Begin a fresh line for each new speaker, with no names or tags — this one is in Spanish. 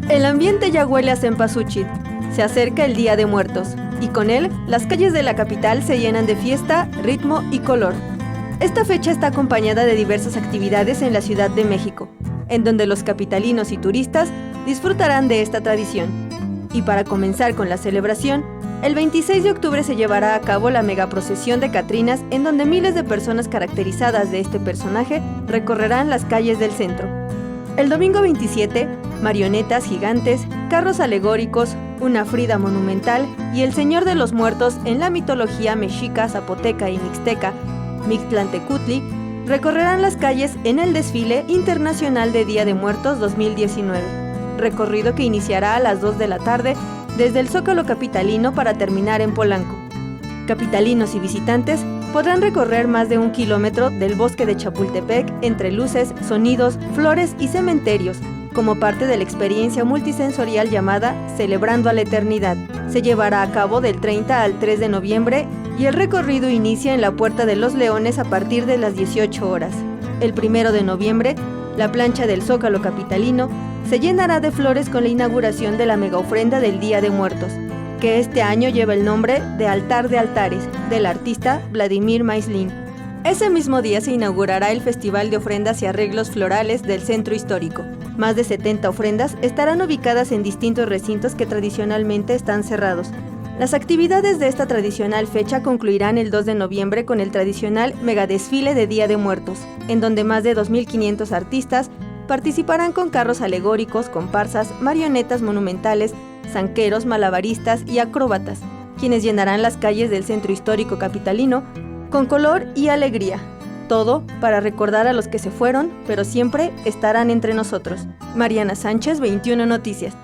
El ambiente ya huele a cempasúchil. Se acerca el Día de Muertos, y con él, las calles de la capital se llenan de fiesta, ritmo y color. Esta fecha está acompañada de diversas actividades en la Ciudad de México, en donde los capitalinos y turistas disfrutarán de esta tradición. Y para comenzar con la celebración, el 26 de octubre se llevará a cabo la megaprocesión de Catrinas, en donde miles de personas caracterizadas de este personaje recorrerán las calles del centro. El domingo 27, marionetas gigantes, carros alegóricos, una Frida monumental y el Señor de los Muertos en la mitología mexica, zapoteca y mixteca, Mictlantecutli, recorrerán las calles en el desfile internacional de Día de Muertos 2019, recorrido que iniciará a las 2 de la tarde desde el Zócalo capitalino para terminar en Polanco. Capitalinos y visitantes podrán recorrer más de 1 kilómetro del bosque de Chapultepec entre luces, sonidos, flores y cementerios, como parte de la experiencia multisensorial llamada Celebrando a la Eternidad. Se llevará a cabo del 30 al 3 de noviembre y el recorrido inicia en la Puerta de los Leones a partir de las 18 horas. El 1 de noviembre, la plancha del Zócalo capitalino se llenará de flores con la inauguración de la megaofrenda del Día de Muertos, que este año lleva el nombre de Altar de Altares, del artista Vladimir Maislin. Ese mismo día se inaugurará el Festival de Ofrendas y Arreglos Florales del Centro Histórico. Más de 70 ofrendas estarán ubicadas en distintos recintos que tradicionalmente están cerrados. Las actividades de esta tradicional fecha concluirán el 2 de noviembre con el tradicional megadesfile de Día de Muertos, en donde más de 2.500 artistas participarán con carros alegóricos, comparsas, marionetas monumentales, zanqueros, malabaristas y acróbatas, quienes llenarán las calles del centro histórico capitalino con color y alegría. Todo para recordar a los que se fueron, pero siempre estarán entre nosotros. Mariana Sánchez, 21 Noticias.